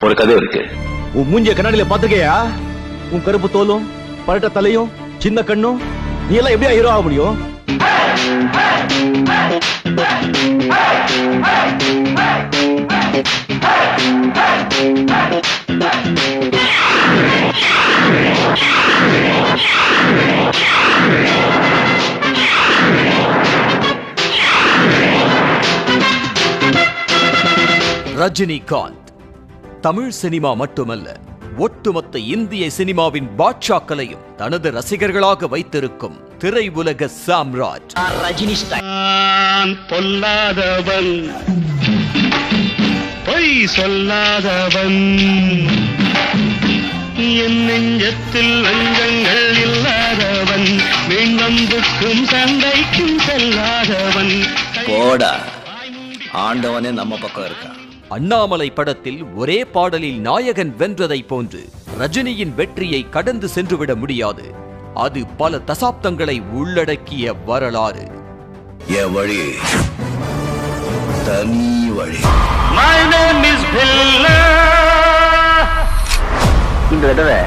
ஒரு கதை இருக்கு. உன் மூஞ்சிய கண்ணாடியில பாத்துக்கையா? உன் கருப்பு தோலும் பரட்ட தலையும் சின்ன கண்ணும் நீ எல்லாம் எப்படியா ஹீரோ ஆக முடியும்? ரஜினிகாந்த் தமிழ் சினிமா மட்டுமல்ல, ஒட்டுமொத்த இந்திய சினிமாவின் பாட்ஷாக்களையும் தனது ரசிகர்களாக வைத்திருக்கும் திரை உலக சாம்ராட். ரஜினி பொல்லாதவன், பொய் சொல்லாதவன், என் நெஞ்சத்தில் வஞ்சங்கள் இல்லாதவன், மீன்புக்கும் சண்டைக்கும் செல்லாதவன். போடா, ஆண்டவனே நம்ம பக்கம் இருக்கான். அண்ணாமலை படத்தில் ஒரே பாடலில் நாயகன் வென்றதை போன்று ரஜினியின் வெற்றியை கடந்து சென்றுவிட முடியாது. அது பல தசாப்தங்களை உள்ளடக்கிய வரலாறு. என் வழி தனி வழி. இந்த தடவை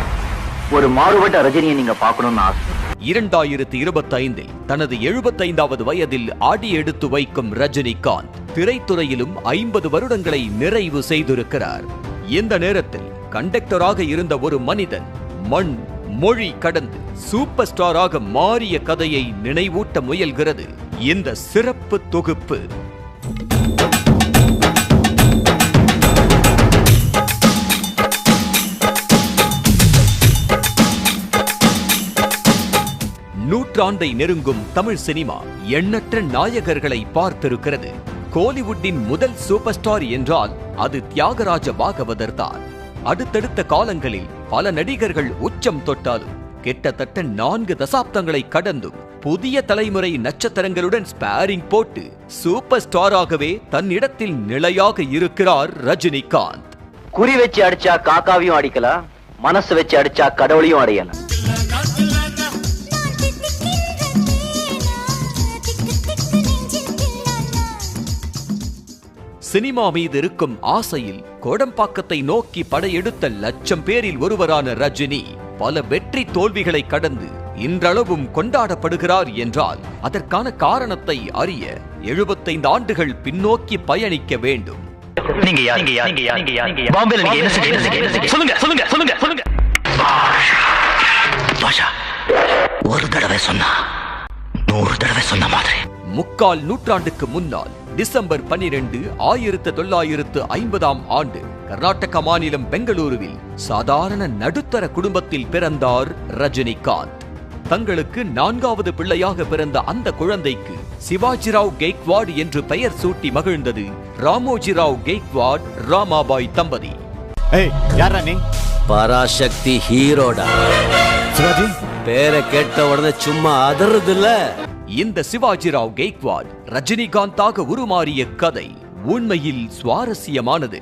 ஒரு மாறுபட்ட ரஜினியை நீங்க பார்க்கணும்னு ஆசை. 2025 தனது 75வது வயதில் ஆடி எடுத்து வைக்கும் ரஜினிகாந்த் திரைத்துறையிலும் 50 வருடங்களை நிறைவு செய்திருக்கிறார். இந்த நேரத்தில் கண்டக்டராக இருந்த ஒரு மனிதன் மண் மொழி கடந்து சூப்பர் ஸ்டாராக மாறிய கதையை நினைவூட்ட முயல்கிறது இந்த சிறப்பு தொகுப்பு. நூற்றாண்டை நெருங்கும் தமிழ் சினிமா எண்ணற்ற நாயகர்களை பார்த்திருக்கிறது. கோலிவுட்டின் முதல் சூப்பர் ஸ்டார் என்றால் அது தியாகராஜ பாகவதர் தான். அடுத்தடுத்த காலங்களில் பல நடிகர்கள் உச்சம் தொட்டாலும் கிட்டத்தட்ட 4 தசாப்தங்களை கடந்தும் புதிய தலைமுறை நட்சத்திரங்களுடன் ஸ்பாரிங் போட்டு சூப்பர் ஸ்டாராகவே தன்னிடத்தில் நிலையாக இருக்கிறார் ரஜினிகாந்த். குறி வச்சு அடிச்சா காக்காவையும் அடிக்கலாம், மனசு வச்சு அடிச்சா கடவுளையும் அடையலாம். சினிமா மீது இருக்கும் ஆசையில் கோடம்பாக்கத்தை நோக்கி படையெடுத்த லட்சம் பேரில் ஒருவரான ரஜினி பல வெற்றி தோல்விகளை கடந்து இன்றளவும் கொண்டாடப்படுகிறார் என்றால் அதற்கான காரணத்தை அறிய 75 ஆண்டுகள் பின்னோக்கி பயணிக்க வேண்டும். ஒரு தடவை சொன்னா 100 தடவை சொன்ன மாதிரி. முக்கால் நூற்றாண்டுக்கு முன்னால் டிசம்பர் 12, 1950ஆம் ஆண்டு கர்நாடக மாநிலம் பெங்களூருவில் சாதாரண நடுத்தர குடும்பத்தில் பிறந்தார் ரஜினிகாந்த். தங்களுக்கு 4வது பிள்ளையாக பிறந்த அந்த குழந்தைக்கு சிவாஜிராவ் கெய்க்வாட் என்று பெயர் சூட்டி மகிழ்ந்தது ராமோஜிராவ் கெய்க்வாட் ராமாபாய் தம்பதி. பராசக்தி ஹீரோடா. பேரை கேட்ட உடனே சும்மா அதறது இல்ல. இந்த சிவாஜிராவ் கெய்க்வாட் ரஜினிகாந்தாக உருமாறிய கதை உண்மையில் சுவாரஸ்யமானது.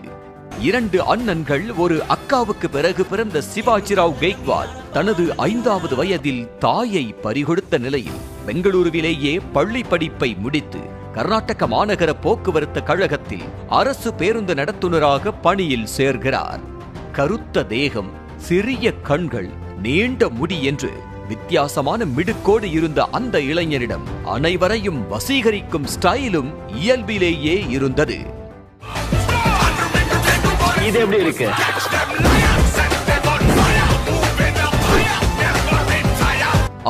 2 அண்ணன்கள் ஒரு அக்காவுக்கு பிறகு பிறந்த சிவாஜிராவ் கெய்க்வாட் தனது 5வது வயதில் தாயை பறிகொடுத்த நிலையில் பெங்களூருவிலேயே பள்ளி படிப்பை முடித்து கர்நாடக மாநகர போக்குவரத்து கழகத்தில் அரசு பேருந்து நடத்துனராக பணியில் சேர்கிறார். கருத்த தேகம், சிறிய கண்கள், நீண்ட முடி என்று வித்தியாசமான மிடுக்கோடு இருந்த அந்த இளைஞரிடம் அனைவரையும் வசீகரிக்கும் ஸ்டைலும் இயல்பிலேயே இருந்தது. இது எப்படி இருக்கு?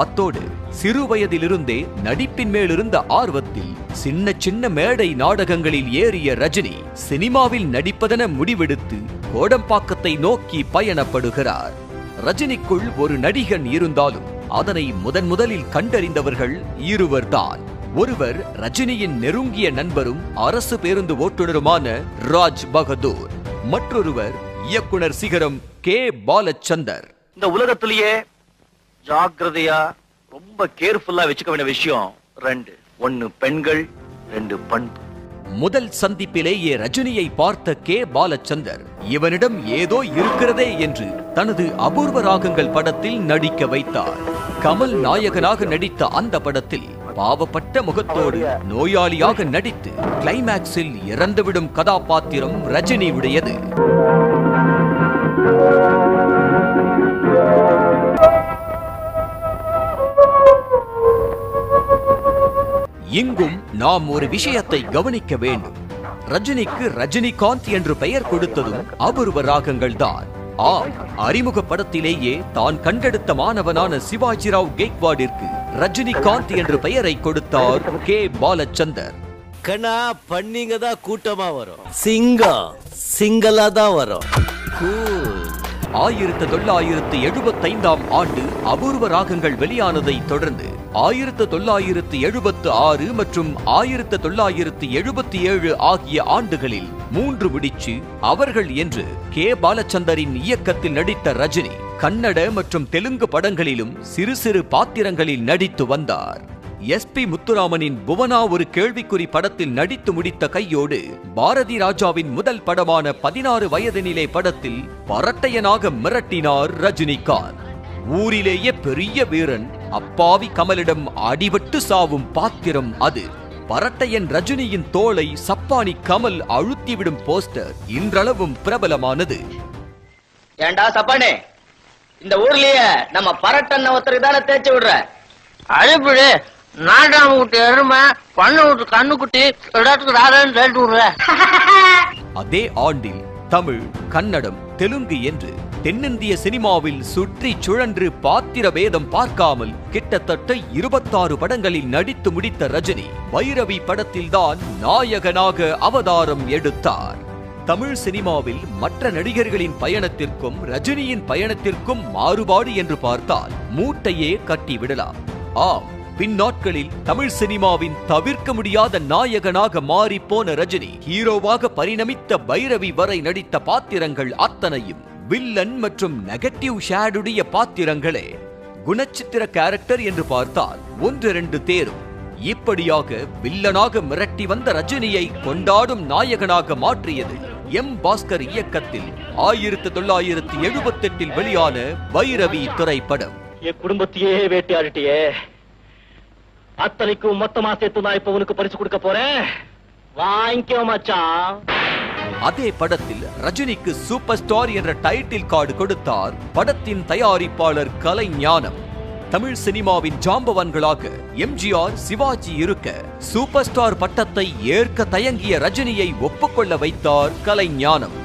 அத்தோடு சிறு வயதிலிருந்தே நடிப்பின் மேலிருந்த ஆர்வத்தில் சின்ன சின்ன மேடை நாடகங்களில் ஏறிய ரஜினி சினிமாவில் நடிப்பதென முடிவெடுத்து கோடம்பாக்கத்தை நோக்கி பயணப்படுகிறார். ரஜினிக்குள் ஒரு நடிகன் இருந்தாலும் அதனை முதலில் கண்டறிந்தவர்கள் இருவர்தான். ஒருவர் ரஜினியின் நெருங்கிய நண்பரும் அரசு பேருந்து ஓட்டுநருமான ராஜ் பகதூர், மற்றொருவர் இயக்குனர் சிகரம் கே பாலச்சந்தர். இந்த உலகத்திலேயே ஜாக்கிரதையா ரொம்ப கேர்ஃபுல்லா வச்சுக்க வேண்டிய விஷயம் 2. 1 பெண்கள், 2 பண்பு. முதல் சந்திப்பிலேயே ரஜினியை பார்த்த கே பாலச்சந்தர் இவனிடம் ஏதோ இருக்கிறதே என்று தனது அபூர்வ ராகங்கள் படத்தில் நடிக்க வைத்தார். கமல் நாயகனாக நடித்த அந்த படத்தில் பாவப்பட்ட முகத்தோடு நோயாளியாக நடித்து கிளைமேக்ஸில் இறந்துவிடும் கதாபாத்திரம் ரஜினி உடையது. இங்கும் நாம் ஒரு விஷயத்தை கவனிக்க வேண்டும். ரஜினிக்கு ரஜினிகாந்த் என்று பெயர் கொடுத்ததும் அபூர்வ ராகங்கள் தான். ஆம், அறிமுக படத்திலேயே தான் கண்டெடுத்த மாணவனான சிவாஜிராவ் கெய்க்வாடிற்கு ரஜினிகாந்த் என்று பெயரை கொடுத்தார் கே பாலச்சந்தர். கண்ணா பண்ணிங்க தான் கூட்டமா வரும், சிங்கம் சிங்கலா தான் வரும். 1975ஆம் ஆண்டு அபூர்வ ராகங்கள் வெளியானதை தொடர்ந்து 1976 மற்றும் 1977 ஆகிய ஆண்டுகளில் 3 முடிச்சு அவர்கள் என்று கே பாலச்சந்தரின் இயக்கத்தில் நடித்த ரஜினி கன்னட மற்றும் தெலுங்கு படங்களிலும் சிறு சிறு பாத்திரங்களில் நடித்து வந்தார். எஸ்.பி. முத்துராமனின் புவனா ஒரு கேள்விக்குறி படத்தில் நடித்து முடித்த கையோடு பாரதி ராஜாவின் முதல் படமான 16 வயதினிலே படத்தில் பரட்டையனாக மிரட்டினார் ரஜினிகாந்த். ஊரிலேயே பெரிய வீரன் அப்பாவி கமலிடம் அடிபட்டு சாவும் பாத்திரம் அது. பரட்டையன் ரஜினியின் தோளை சப்பானி கமல் அழுத்திவிடும் போஸ்டர் இன்றளவும் பிரபலமானது. ஏண்டா சப்பானே, இந்த ஊர்லயே நம்ம பரட்டன் ஒருத்தருக்கு தானே தேய்ச்சி விடுற? அழைப்பிடு, நாடாம குட்டி எருமை பண்ண விட்டு கண்ணுக்குட்டி இடத்துக்கு ராதான்னு சொல்லிட்டு விடுற. அதே ஆண்டில் தமிழ், கன்னடம், தெலுங்கு என்று தென்னிந்திய சினிமாவில் சுற்றி சுழன்று பாத்திர பேதம் பார்க்காமல் கிட்டத்தட்ட 26 படங்களில் நடித்து முடித்த ரஜினி பைரவி படத்தில்தான் நாயகனாக அவதாரம் எடுத்தார். தமிழ் சினிமாவில் மற்ற நடிகர்களின் பயணத்திற்கும் ரஜினியின் பயணத்திற்கும் மாறுபாடு என்று பார்த்தால் மூட்டையே கட்டிவிடலாம். ஆம், பின்னாட்களில் தமிழ் சினிமாவின் தவிர்க்க முடியாத நாயகனாக மாறி போன ரஜினி ஹீரோவாக பரிணமித்த பைரவி வரை நடித்த பாத்திரங்கள் அத்தனையும் வில்லன் மற்றும் நெகட்டிவ் ஷேடுடைய பாத்திரங்களே. குணச்சித்திர கேரக்டர் என்று பார்த்தால் 1-2 தேரும். இப்படியாக வில்லனாக மிரட்டி வந்த ரஜினியை கொண்டாடும் நாயகனாக மாற்றியது எம். பாஸ்கர் இயக்கத்தில் 1978 வெளியான பைரவி திரைப்படம். என் குடும்பத்தையே வேட்டையாடிட்டியே, அத்தனைக்கும் மொத்தமா சேர்த்து நான் இப்ப உனக்கு பரிசு கொடுக்க போறேன், வாங்கிக்கோ மச்சான். அதே படத்தில் ரஜினிக்கு சூப்பர் ஸ்டார் என்ற டைட்டில் கார்டு கொடுத்தார் படத்தின் தயாரிப்பாளர் கலைஞானம். தமிழ் சினிமாவின் ஜாம்பவான்களாக எம்ஜிஆர், சிவாஜி இருக்க சூப்பர் ஸ்டார் பட்டத்தை ஏற்க தயங்கிய ரஜினியை ஒப்புக்கொள்ள வைத்தார் கலைஞானம்.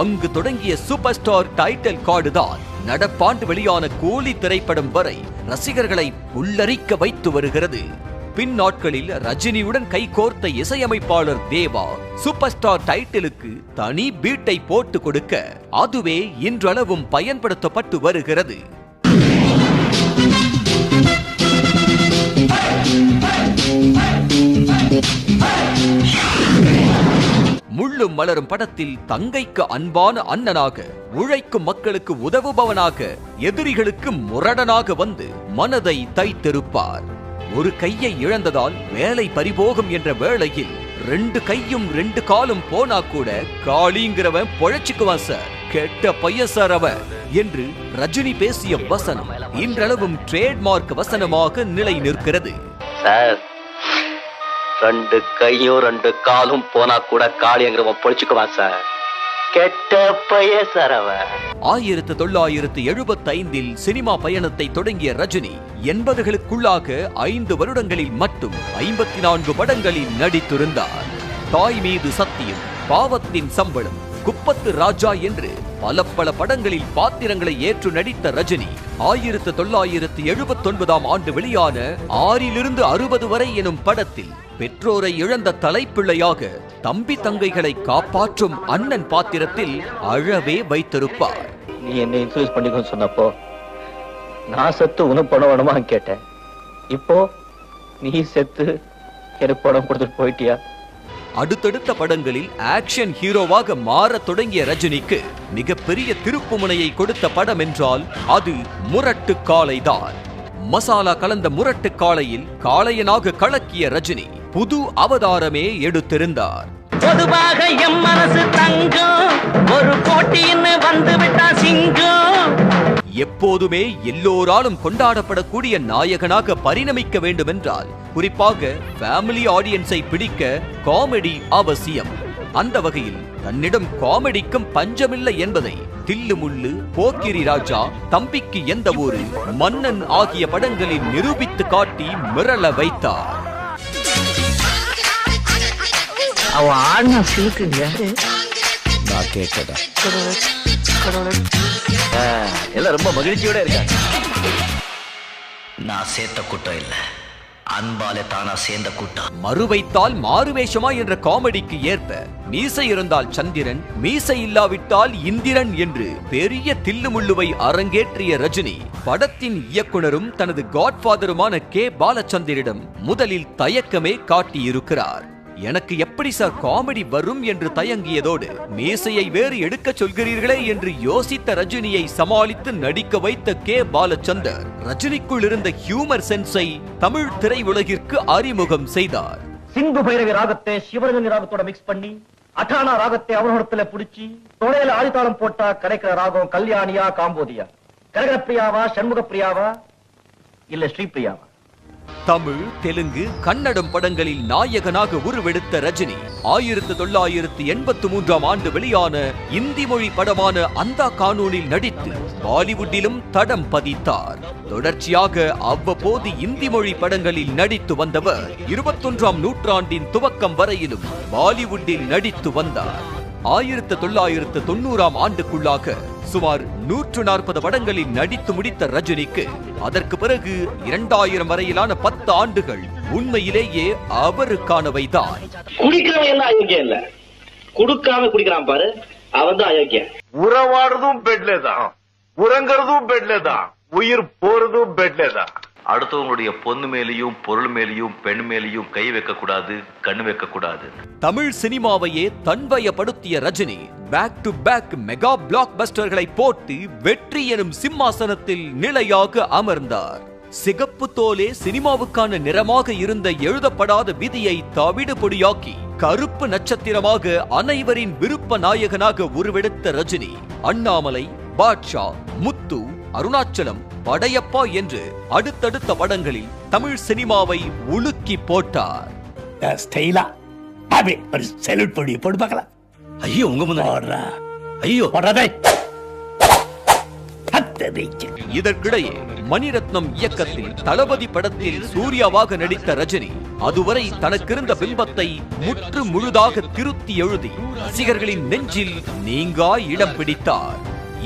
அங்கு தொடங்கிய சூப்பர் ஸ்டார் டைட்டில் கார்டு தான் நடப்பாண்டு வெளியான கூலி திரைப்படம் வரை ரசிகர்களை புல்லரிக்க வைத்து வருகிறது. பின் நாட்களில் ரஜினியுடன் கைகோர்த்த இசையமைப்பாளர் தேவா சூப்பர் ஸ்டார் டைட்டிலுக்கு தனி பீட்டை போட்டு கொடுக்க அதுவே இன்றளவும் பயன்படுத்தப்பட்டு வருகிறது. முள்ளும் மலரும் படத்தில் தங்கைக்கு அன்பான அண்ணனாக, உழைக்கும் மக்களுக்கு உதவுபவனாக, எதிரிகளுக்கு முரடனாக வந்து மனதை தைத்திருப்பார். ஒரு கையை இழந்ததால் வேலை பறிபோகும் என்ற வேளையில் 2 கையும் 2 காலும் போனா கூட காளிங்கிறவன் பொழைச்சுக்குவான் சார், கெட்ட பையன் சார் அவன் என்று ரஜினி பேசிய வசனம் இன்றளவும் ட்ரேட்மார்க் வசனமாக நிலை நிற்கிறது. சார், 2 கையும் 2 காலும் போனா கூட காளிங்கிறவன் பொழைச்சுக்குவான் சார், கெட்ட பையன் சார் அவன். 1975 சினிமா பயணத்தை தொடங்கிய ரஜினி 80களுக்குள்ளாக 5 வருடங்களில் மட்டும் 54 படங்களில் நடித்திருந்தார். தாய் மீது சத்தியம், பாவத்தின் சம்பளம், குப்பத்து ராஜா என்று பல படங்களில் பாத்திரங்களை ஏற்று நடித்த ரஜினி 1979ஆம் ஆண்டு வெளியான 6லிருந்து 60 வரை எனும் படத்தில் பெற்றோரை இழந்த தலைப்பிள்ளையாக தம்பி தங்கைகளை காப்பாற்றும் அண்ணன் பாத்திரத்தில் அழவே வைத்திருப்பார். நீ என்ன இன்ஃப்ளூயன்ஸ் பண்ணிக்கணும்னு சொன்னப்போ நான் செத்து உனக்கு படம் வேணுமா கேட்டேன். இப்போ நீ செத்து எனக்கு படம் கொடுத்துட்டு போயிட்டியா? அடுத்தடுத்த படங்களில் ஆக்ஷன் ஹீரோவாக மாற தொடங்கிய ரஜினிக்கு மிகப்பெரிய திருப்புமுனையை கொடுத்த படம் என்றால் அது முரட்டு காளைதான். மசாலா கலந்த முரட்டு காளையில் காளையனாக கலக்கிய ரஜினி புது அவதாரமே எடுத்திருந்தார். பொதுவாக எம் மனசு தங்கம், ஒரு போட்டின்னு வந்து விட்டா சிங்கம். எப்போதுமே எல்லோராலும் கொண்டாடப்படக்கூடிய நாயகனாக பரிணமிக்க வேண்டும் என்றால் குறிப்பாக ஃபேமிலி ஆடியன்ஸை பிடிக்க காமெடி அவசியம். அந்த வகையில் தன்னிடம் காமெடிக்கும் பஞ்சமில்லை என்பதை தில்லுமுள்ளு, போக்கிரி ராஜா, தம்பிக்கு எந்த ஊரு, மன்னன் ஆகிய படங்களில் நிரூபித்து காட்டி மிரள வைத்தார். அவ ஆடினா சிலுக்குங்க. நான் கேட்டதா எல்லாம் ரொம்ப மகிழ்ச்சியோட இருக்காங்க. நான் சேர்த்த கூட்டம் இல்ல, அன்பாலே தானா சேர்ந்த கூட்டம். மறுவைத்தால் மாறுவேஷமா என்ற காமெடிக்கு ஏற்ப மீசை இருந்தால் சந்திரன், மீசை இல்லாவிட்டால் இந்திரன் என்று பெரிய தில்லுமுள்ளுவை அரங்கேற்றிய ரஜினி படத்தின் இயக்குனரும் தனது காட்ஃபாதருமான கே பாலச்சந்தரிடம் முதலில் தயக்கமே காட்டியிருக்கிறார். எனக்கு எப்படி சார் காமெடி வரும் என்று தயங்கியதோடு மீசையை வேறு எடுக்க சொல்கிறீர்களே என்று யோசித்த ரஜினியை சமாளித்து நடிக்க வைத்த கே பாலச்சந்தர் ரஜினிக்குள் இருந்த ஹியூமர் சென்ஸை தமிழ் திரையுலகிற்கு அறிமுகம் செய்தார். சிந்து பைரவி ராகத்தை சிவரஞ்சனி ராகத்தோட மிக்ஸ் பண்ணி அட்டானா ராகத்தை அவனோடத்துல புடிச்சு தொலையில ஆதித்தாளம் போட்டா கிடைக்கிற ராகம் கல்யாணியா காம்போதியா, கரகர பிரியாவா, சண்முக பிரியாவா, இல்ல ஸ்ரீபிரியாவா? தமிழ், தெலுங்கு, கன்னடம் படங்களில் நாயகனாக உருவெடுத்த ரஜினி 1983ஆம் ஆண்டு வெளியான இந்தி மொழி படமான அந்தா கானூனில் நடித்து பாலிவுட்டிலும் தடம் பதித்தார். தொடர்ச்சியாக அவ்வப்போது இந்தி மொழி படங்களில் நடித்து வந்தவர் 21ஆம் நூற்றாண்டின் துவக்கம் வரையிலும் பாலிவுட்டில் நடித்து வந்தார். 1990ஆம் ஆண்டுக்குள்ளாக சுமார் 140 படங்களில் நடித்து முடித்த ரஜினிக்கு அதற்கு பிறகு 2000 வரையிலான 10 ஆண்டுகள் உண்மையிலேயே அவருக்கானவைதான். குடிக்கிறவன் எல்லாம் அயோக்கியம் இல்ல, குடுக்காம குடிக்கிறான் பாரு, அவன் தான் அயோக்கியம். உறவாடுறதும் பெட்ல தான், உறங்குறதும் பெட்ல தான், உயிர் போறதும் பெட்ல தான். அடுத்தவங்களுடைய பொண்ணு மேலேயும் பொருள் மேலேயும் பெண் மேலேயும் கை வைக்க கூடாது, கண்ணு வைக்க கூடாது. தமிழ் சினிமாவையே தன்வயப்படுத்திய Rajini back to back mega பிளாக் பஸ்டர்களை போட்டு வெற்றி எனும் சிம்மாசனத்தில் நிலையாக அமர்ந்தார். சிகப்பு தோலே சினிமாவுக்கான நிறமாக இருந்த எழுதப்படாத விதியை தவிடு பொடியாக்கி கருப்பு நட்சத்திரமாக அனைவரின் விருப்ப நாயகனாக உருவெடுத்த ரஜினி அண்ணாமலை, பாட்ஷா, முத்து, அருணாச்சலம், படையப்பா என்று அடுத்தடுத்த படங்களில் தமிழ் சினிமாவை உலுக்கி போட்டார். ஐயோ உங்க முன்னாடி ஐயோ இதற்கிடையே மணிரத்னம் இயக்கத்தில் தளபதி படத்தில் சூர்யாவாக நடித்த ரஜினி அதுவரை தனக்கிருந்த பிம்பத்தை முற்று முழுதாக திருத்தி எழுதி ரசிகர்களின் நெஞ்சில் நீங்கா இடம் பிடித்தார்.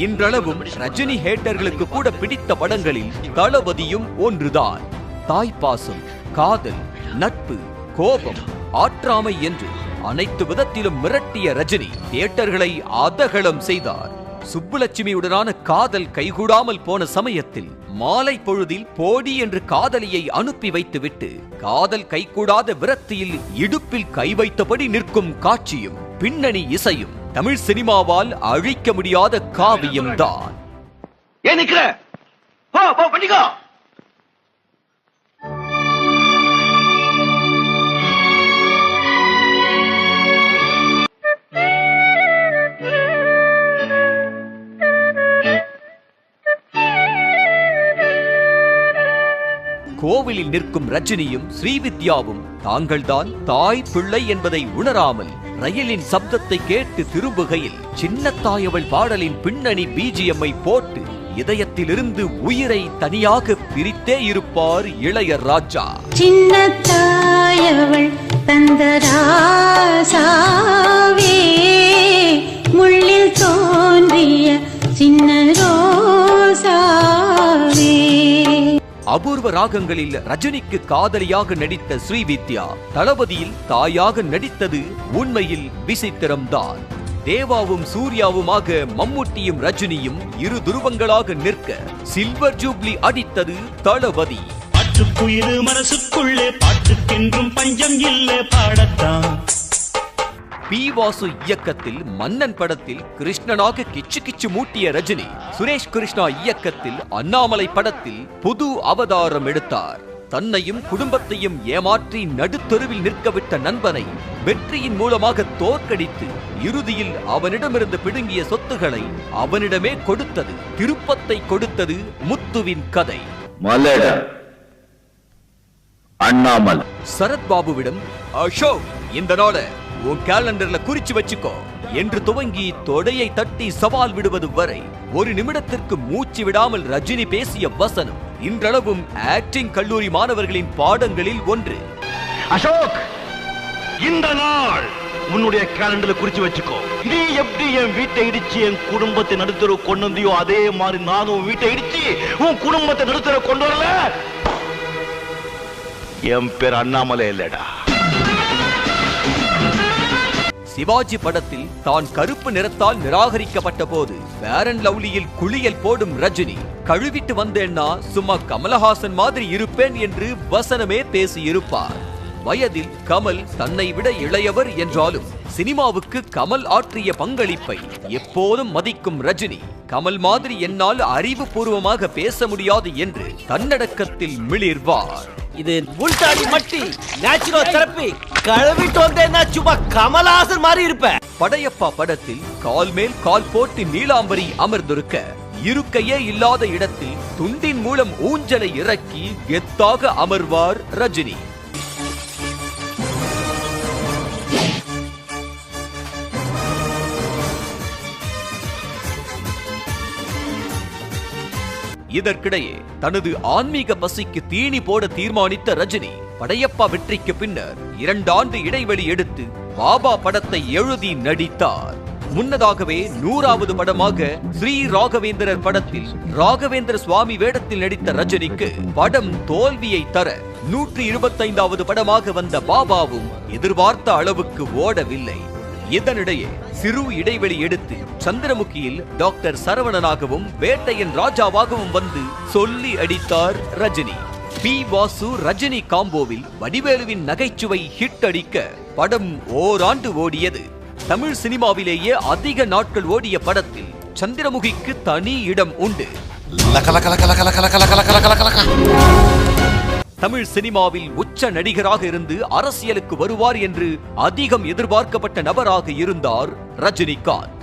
இன்றளவும் ரஜினி ஹேட்டர்களுக்கு கூட பிடித்த படங்களில் தளபதியும் ஒன்றுதான். தாய்ப்பாசம், காதல், நட்பு, கோபம், ஆற்றாமை என்று அனைத்து விதத்திலும் மிரட்டிய ரஜினி தியேட்டர்களை அதகலம் செய்தார். சுப்புலட்சுமியுடனான காதல் கைகூடாமல் போன சமயத்தில் மாலை பொழுதில் போடி என்று காதலியை அனுப்பி வைத்துவிட்டு காதல் கைகூடாத விரக்தியில் இடுப்பில் கை வைத்தபடி நிற்கும் காட்சியும் பின்னணி இசையும் தமிழ் சினிமாவால் அழிக்க முடியாத காவியம்தான். ஏன் நிக்கிற? போ பண்ணிக்கோ. கோவிலில் நிற்கும் ரஜினியும் ஸ்ரீவித்யாவும் தாங்கள்தான் தாய் பிள்ளை என்பதை உணராமல் ரயிலின் சப்தத்தை கேட்டு திரும்புகையில் சின்னத்தாயவள் பாடலின் பின்னணி பிஜிஎம்ஐ போட்டு இதயத்திலிருந்து உயிரை தனியாக பிரித்தே இருப்பார் இளையராஜா. சின்னத்தாயவள் தந்தராசாவே முள்ளில் தோன்றிய சின்ன ரோசாவே. அபூர்வ ராகங்களில் ரஜினிக்கு காதலியாக நடித்த ஸ்ரீவித்யா தளபதியில் தாயாக நடித்தது உண்மையில் விசித்திரம்தான். தேவாவும் சூர்யாவுமாக மம்முட்டியும் ரஜினியும் இரு துருவங்களாக நிற்க சில்வர் ஜூப்ளி அடித்தது தளபதி. பாட்டுக்குயிரு மனசுக்குள்ளே பாட்டுக்கென்றும் பஞ்சம் இல்ல பாடத்தான். பி வாசு இயக்கத்தில் மன்னன் படத்தில் கிருஷ்ணனாக கிச்சு கிச்சு மூட்டிய ரஜினி சுரேஷ் கிருஷ்ணா இயக்கத்தில் அண்ணாமலை படத்தில் புது அவதாரம் எடுத்தார். தன்னையும் குடும்பத்தையும் ஏமாற்றி நடுத்தெருவில் நிற்கவிட்ட நண்பனை வெற்றியின் மூலமாக தோற்கடித்து இறுதியில் அவனிடமிருந்து பிடுங்கிய சொத்துக்களை அவனிடமே கொடுத்தது, திருப்பத்தை கொடுத்தது முத்துவின் கதை. அண்ணாமலை சரத்பாபுவிடம் அசோக் இந்த நாள உன் கேலண்டர்ல குறிச்சு வச்சுக்கோ என்று துவங்கி தொடையை தட்டி சவால் விடுவது வரை ஒரு நிமிடத்திற்கு மூச்சு விடாமல் ரஜினி பேசிய வசனம் இன்றளவும் ஆக்டிங் கல்லூரி மாணவர்களின் பாடங்களில் ஒன்று. அசோக், இந்த நாள் உன்னுடைய கேலண்டர்ல குறிச்சு வச்சுக்கோ. நீ எப்படி என் வீட்டை இடிச்சு என் குடும்பத்தை நடுத்தர கொண்டு வந்தியோ அதே மாதிரி நானும் வீட்டை இடிச்சு உன் குடும்பத்தை நடுத்தர கொண்டு வரல. என் பேர் அண்ணாமலை இல்லடா. சிவாஜி படத்தில் தான் கருப்பு நிறத்தால் நிராகரிக்கப்பட்ட போது ஃபேர் அண்ட் லவ்லியில் குளியல் போடும் ரஜினி, கழுவிட்டு வந்தேன்னா சும்மா கமலஹாசன் மாதிரி இருப்பேன் என்று வசனமே பேசி இருப்பார். வயதில் கமல் தன்னை விட இளையவர் என்றாலும் சினிமாவுக்கு கமல் ஆற்றிய பங்களிப்பை எப்போதும் மதிக்கும் ரஜினி, கமல் மாதிரி என்னால் அறிவுபூர்வமாக பேச முடியாது என்று தன்னடக்கத்தில் மிளிர்வார். இது முல்தானி மட்டி, நேச்சுரல் தெரப்பி. கழுவிட்டு வந்தேன்னா சும்மா கமலஹாசன் மாதிரி இருப்பேன். படையப்பா படத்தில் கால் மேல் கால் போட்டு நீலாம்பரி அமர்ந்திருக்க, இருக்கையே இல்லாத இடத்தில் துண்டின் மூலம் ஊஞ்சலை இறக்கி கெத்தாக அமர்வார் ரஜினி. இதற்கிடையே தனது ஆன்மீக பசிக்கு தீனி போட தீர்மானித்த ரஜினி, படையப்பா வெற்றிக்கு பின்னர் 2 ஆண்டு இடைவெளி எடுத்து பாபா படத்தை எழுதி நடித்தார். முன்னதாகவே 100வது படமாக ஸ்ரீ ராகவேந்திரர் படத்தில் ராகவேந்திர சுவாமி வேடத்தில் நடித்த ரஜினிக்கு படம் தோல்வியை தர 125வது படமாக வந்த பாபாவும் எதிர்பார்த்த அளவுக்கு ஓடவில்லை. இதனிடையே சிறு இடைவெளி எடுத்து சந்திரமுகியில் டாக்டர் சரவணனாகவும் வேட்டையன் ராஜாவாகவும் வந்து சொல்லி அடித்தார் ரஜினி. பி வாசு ரஜினி காம்போவில் வடிவேலுவின் நகைச்சுவை ஹிட் அடிக்க படம் ஓராண்டு ஓடியது. தமிழ் சினிமாவிலேயே அதிக நாட்கள் ஓடிய படத்தில் சந்திரமுகிக்கு தனி இடம் உண்டு. தமிழ் சினிமாவில் உச்ச நடிகராக இருந்து அரசியலுக்கு வருவார் என்று அதிகம் எதிர்பார்க்கப்பட்ட நபராக இருந்தார் ரஜினிகாந்த்.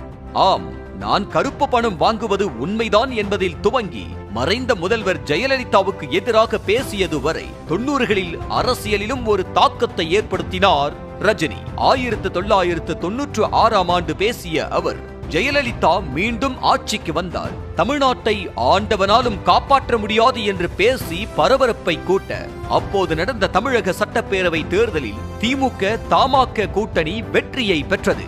ஆம், நான் கருப்பு பணம் வாங்குவது உண்மைதான் என்பதில் துவங்கி மறைந்த முதல்வர் ஜெயலலிதாவுக்கு எதிராக பேசியது வரை 90களில் அரசியலிலும் ஒரு தாக்கத்தை ஏற்படுத்தினார் ரஜினி. 1996ஆம் ஆண்டு பேசிய அவர், ஜெயலலிதா மீண்டும் ஆட்சிக்கு வந்தால் தமிழ்நாட்டை ஆண்டவனாலும் காப்பாற்ற முடியாது என்று பேசி பரபரப்பை கூட்ட, அப்போது நடந்த தமிழக சட்டப்பேரவை தேர்தலில் திமுக தமாக கூட்டணி வெற்றியை பெற்றது.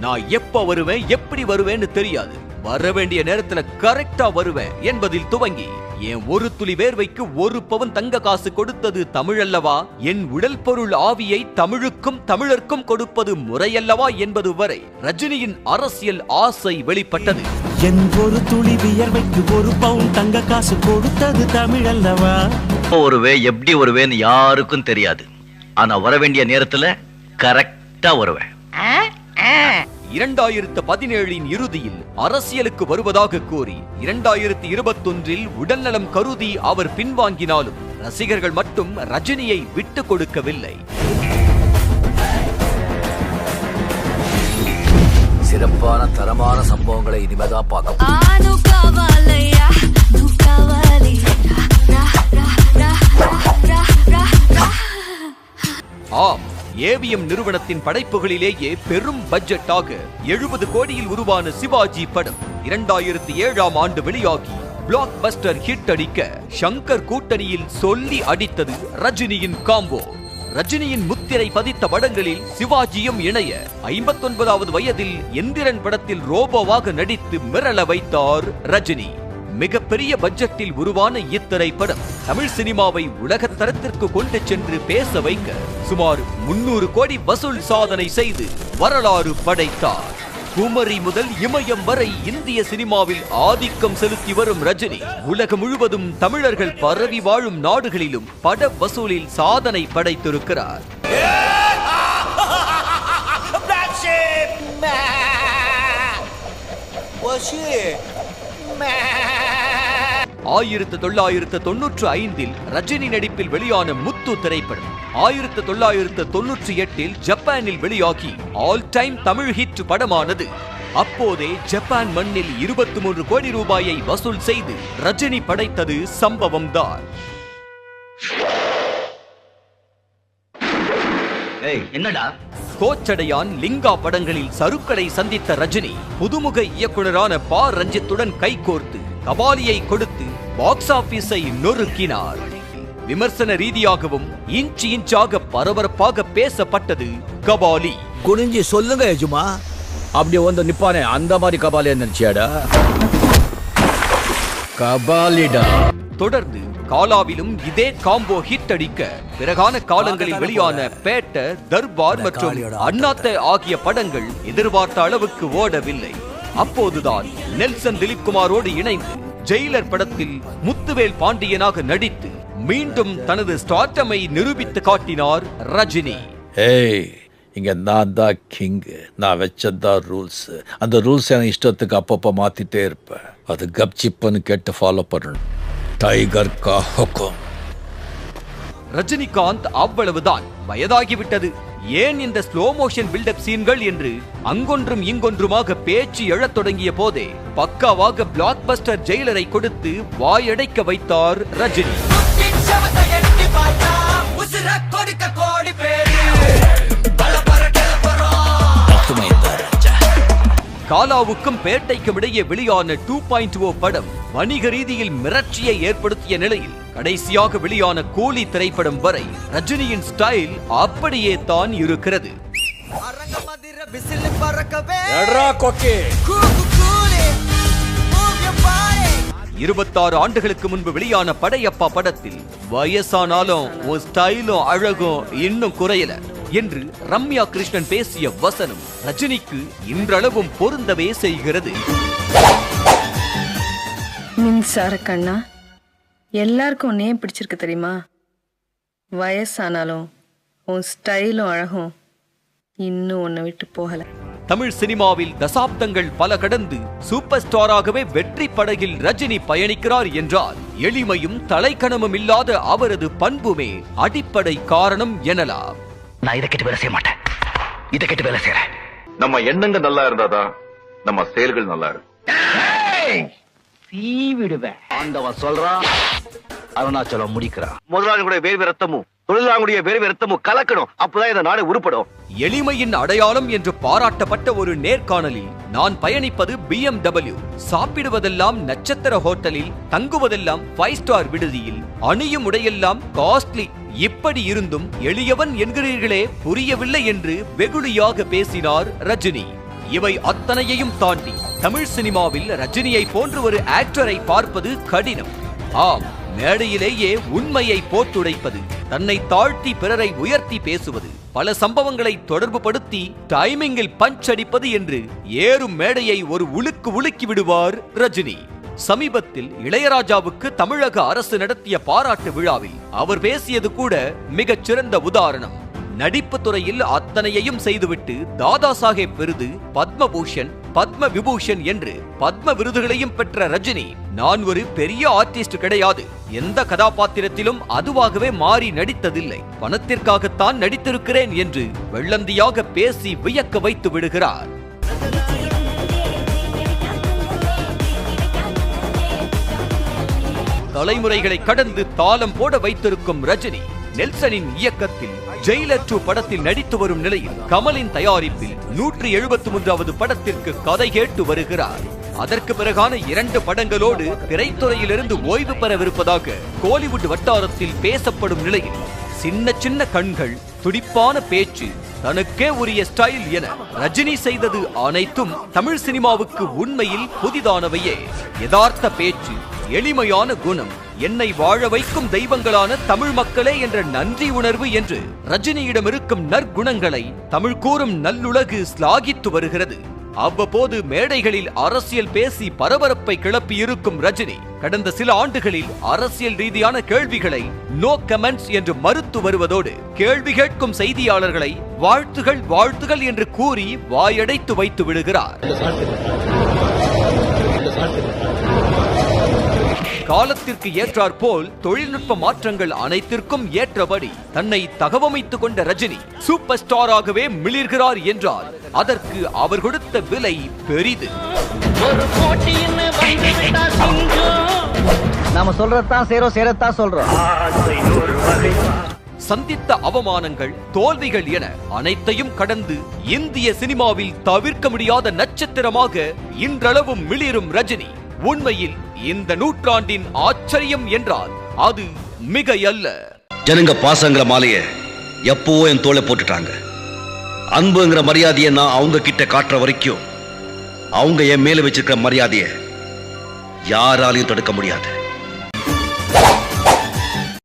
நான் எப்ப வருவேன் எப்படி வருவேன்னு தெரியாது, வர வேண்டிய நேரத்துல கரெக்டா வருவேன் என்பதில் துவங்கி, என் ஒரு துளி வேர்வைக்கு 1 பவுன் தங்க காசு கொடுத்தது தமிழல்லவா, என் உடல் பொருள் ஆவியை தமிழுக்கும் தமிழர்க்கும் கொடுப்பது முறையல்லவா என்பது வரை ரஜினியின் அரசியல் ஆசை வெளிப்பட்டது. என் ஒரு துளி வியர்வைக்கு 1 பவுன் தங்க காசு கொடுத்தது தமிழல்லவா. வருவே எப்படி வருவேன்னு யாருக்கும் தெரியாது, ஆனா வர வேண்டிய நேரத்துல கரெக்டா வருவேன். 2017 இறுதியில் அரசியலுக்கு வருவதாக கூறி 2021 உடல்நலம் கருதி அவர் பின்வாங்கினாலும் ரசிகர்கள் மட்டும் ரஜினியை விட்டு கொடுக்கவில்லை. சிறப்பான தரமான சம்பவங்களை இனிமேதான் பார்க்க. ஆம், ஏவிஎம் நிறுவனத்தின் படைப்புகளிலேயே பெரும் பட்ஜெட்டாக 70 கோடியில் உருவான சிவாஜி படம் 2007ஆம் ஆண்டு வெளியாகி பிளாக் பஸ்டர் ஹிட் அடிக்க ஷங்கர் கூட்டணியில் சொல்லி அடித்தது ரஜினியின் காம்போ. ரஜினியின் முத்திரை பதித்த படங்களில் சிவாஜியும் இணைய 59வது வயதில் எந்திரன் படத்தில் ரோபோவாக நடித்து மிரள வைத்தார் ரஜினி. மிகப்பெரிய பட்ஜெட்டில் உருவான இத்திரைப்படம் தமிழ் சினிமாவை உலக தரத்திற்கு கொண்டு சென்று பேச வைக்க சுமார் 300 கோடி வசூல் சாதனை செய்து வரலாறு படைத்தார். குமரி முதல் இமயம் வரை இந்திய சினிமாவில் ஆதிக்கம் செலுத்தி வரும் ரஜினி உலகம் முழுவதும் தமிழர்கள் பரவி வாழும் நாடுகளிலும் பட வசூலில் சாதனை படைத்திருக்கிறார். 1995 ரஜினி நடிப்பில் வெளியான முத்து திரைப்படம் 1998 ஜப்பானில் வெளியாகி ஆல் டைம் தமிழ் ஹிட் படமானது. அப்போதே ஜப்பான் மண்ணில் 23 கோடி ரூபாயை வசூல் செய்து ரஜினி படைத்தது சம்பவம்தான். என்னடா கோச்சடையான், லிங்கா படங்களில் சருக்களை சந்தித்த ரஜினி புதுமுக இயக்குனரான பா ரஞ்சித்துடன் கைகோர்த்து கபாலியை கொடுத்து பாக்ஸ் ஆபீஸை நொறுக்கினார். விமர்சன ரீதியாகவும் இன்ச் இன்ச்சாக பரபரப்பாக பேசப்பட்டது கபாலி. குனிஞ்சி சொல்லுங்க எஜுமா. அப்படி வந்து நிப்பானே அந்த மாதிரி கபாலியா நினைச்சியாடா? கபாலிடா. தொடர்ந்து காலாவிலும் இதே காம்போ ஹிட் அடிக்க பிறகான காலங்களில் வெளியான பேட்ட, தர்பார் மற்றும் அண்ணாத்த ஆகிய படங்கள் எதிர்பார்த்த அளவுக்கு ஓடவில்லை. அப்போதுதான் நெல்சன் திலீப்குமாரோடு இணைந்து ஜெயிலர் படத்தில் முத்துவேல் பாண்டியனாக நடித்து மீண்டும் தனது ஸ்டார்டமை நிரூபித்து காட்டினார் ரஜினி. ஏய், இங்க நான் தான் கிங். நான் வச்சதான் ரூல்ஸ். அந்த ரூல்ஸ் எனக்கு இஷ்டத்துக்கு அப்பப்போ மாத்திட்டே இருப்பேன். அது கப்சிப்புன்னு கேட்டு ஃபாலோ பண்ணணும். டைகர் கா ஹுக்கும். ரஜினிகாந்த் அவ்வளவுதான், வயதாகிவிட்டது. ஏன் இந்த ஸ்லோ மோஷன் பில்டப் சீன்கள் என்று அங்கொன்றும் இங்கொன்றுமாக பேச்சு எழத் தொடங்கிய போதே பக்காவாக பிளாக் பஸ்டர் ஜெயிலரை கொடுத்து வாயடைக்க வைத்தார் ரஜினி. காலாவுக்கும் பேட்டைக்கும் இடையே வெளியான 2.0 படம் வணிக ரீதியில் மிரட்சியை ஏற்படுத்திய நிலையில் கடைசியாக வெளியான கூலி திரைப்படம் வரை ரஜினியின் ஸ்டைல் அப்படியே தான் இருக்கிறது. 26 ஆண்டுகளுக்கு முன்பு வெளியான படையப்பா படத்தில் வயசானாலும் ஒரு ஸ்டைலும் அழகும் இன்னும் குறையல என்று ரம்யா கிருஷ்ணன் பேசிய வசனம் ரஜினிக்கு இன்றளவும் பொருந்தவே செய்கிறது. மின்சார கண்ணா, எல்லாருக்கும் உன்னையே பிடிச்சிருக்கு தெரியுமா? வயசானாலும் உன் ஸ்டைலும் அழகும் இன்னும் உன்னை விட்டு போகல. தமிழ் சினிமாவில் தசாப்தங்கள் பல கடந்து சூப்பர் ஸ்டாராகவே வெற்றி படகில் ரஜினி பயணிக்கிறார் என்றால் எளிமையும் தலைக்கணமும் இல்லாத அவரது பண்புமே அடிப்படை காரணம் எனலாம். நான் இதை கேட்டு வேலை செய்ய மாட்டேன். இதை கேட்டு வேலை செய்யறேன். நம்ம எண்ணங்கள் நல்லா இருந்தாதான் நம்ம செயல்கள் நல்லா இருக்கும். விடுவேன். ஆண்டவன் சொல்றான், அருணாச்சலம் முடிக்கிறான். முதலாளிகளுடைய வேர்வை ரத்தமும் தொழிலாளர்களுடைய வேர்வை ரத்தமும் கலக்கணும். அப்பதான் இந்த நாடு உருப்படும். எளிமையின் அடையாளம் என்று பாராட்டப்பட்ட ஒரு நேர்காணலில் நான் பயணிப்பது BMW, சாப்பிடுவதெல்லாம் நட்சத்திர ஹோட்டலில், தங்குவதெல்லாம் 5 ஸ்டார் விடுதியில், அணியும் உடையெல்லாம் காஸ்ட்லி, இப்படி இருந்தும் எளியவன் என்கிறீர்களே புரியவில்லை என்று வெகுளியாக பேசினார் ரஜினி. இவை அத்தனையையும் தாண்டி தமிழ் சினிமாவில் ரஜினியை போன்ற ஒரு ஆக்டரை பார்ப்பது கடினம். ஆம், மேடையிலேயே உண்மையை போட்டுடைப்பது, தன்னை தாழ்த்தி பிறரை உயர்த்தி பேசுவது, பல சம்பவங்களை தொடர்பு படுத்தி டைமிங்கில் பஞ்ச் அடிப்பது என்று ஏறும் மேடையை ஒரு உலுக்கி விடுவார் ரஜினி. சமீபத்தில் இளையராஜாவுக்கு தமிழக அரசு நடத்திய பாராட்டு விழாவில் அவர் பேசியது கூட மிகச் சிறந்த உதாரணம். நடிப்பு துறையில் அத்தனையையும் செய்துவிட்டு தாதா சாஹேப் விருது, பத்மபூஷன், பத்ம விபூஷன் என்று பத்ம விருதுகளையும் பெற்ற ரஜினி, நான் ஒரு பெரிய ஆர்டிஸ்ட் கிடையாது, எந்த கதாபாத்திரத்திலும் அதுவாகவே மாறி நடித்ததில்லை, பணத்திற்காகத்தான் நடித்திருக்கிறேன் என்று வெள்ளந்தியாக பேசி வியக்க வைத்து விடுகிறார். தலைமுறைகளை கடந்து தாளம் போட வைத்திருக்கும் ரஜினி நெல்சனின் இயக்கத்தில் ஜெயிலர் 2 படத்தில் நடித்து வரும் நிலையில் கமலின் தயாரிப்பில் 173வது படத்திற்கு கதை கேட்டு வருகிறார். அதற்கு பிறகான 2 படங்களோடு திரைத்துறையிலிருந்து ஓய்வு பெறவிருப்பதாக கோலிவுட் வட்டாரத்தில் பேசப்படும் நிலையில் சின்ன சின்ன கண்கள், துடிப்பான பேச்சு, தனக்கே உரிய ஸ்டைல் என ரஜினி செய்தது அனைத்தும் தமிழ் சினிமாவுக்கு உண்மையில் புதிதானவையே. யதார்த்த பேச்சு, எளிமையான குணம், என்னை வாழ வைக்கும் தெய்வங்களான தமிழ் மக்களே என்ற நன்றி உணர்வு என்று ரஜினியிடம் இருக்கும் நற்குணங்களை தமிழ் கூறும் நல்லுலகு ஸ்லாகித்து வருகிறது. அவ்வப்போது மேடைகளில் அரசியல் பேசி பரபரப்பை கிளப்பி இருக்கும் ரஜினி கடந்த சில ஆண்டுகளில் அரசியல் ரீதியான கேள்விகளை நோ கமெண்ட்ஸ் என்று மறுத்து வருவதோடு கேள்வி கேட்கும் செய்தியாளர்களை வாழ்த்துகள் என்று கூறி வாயடைத்து வைத்து விடுகிறார். காலத்திற்கு ஏற்றாற் போல் தொழில்நுட்ப மாற்றங்கள் அனைத்திற்கும் ஏற்றபடி தன்னை தகவமைத்துக் கொண்ட ரஜினி சூப்பர் ஸ்டாராகவே மிளிர்கிறார் என்றால் அதற்கு அவர் கொடுத்த விலை பெரிது. நாம சொல்றதான் சேரத்தான் சொல்றோம். சந்தித்த அவமானங்கள், தோல்விகள் என அனைத்தையும் கடந்து இந்திய சினிமாவில் தவிர்க்க முடியாத நட்சத்திரமாக இன்றளவும் மிளிரும் ரஜினி உண்மையில் இந்த நூற்றாண்டின் ஆச்சரியம் என்றால் அது மிகையல்ல. ஜனங்க பாசங்கிற மாலைய எப்பவோ என் தோளை போட்டுட்டாங்க. அன்புங்கிற மரியாதையை நான் அவங்க கிட்ட காட்டுற வரைக்கும் அவங்க என் மேல வச்சிருக்கிற மரியாதையை யாராலையும் தடுக்க முடியாது.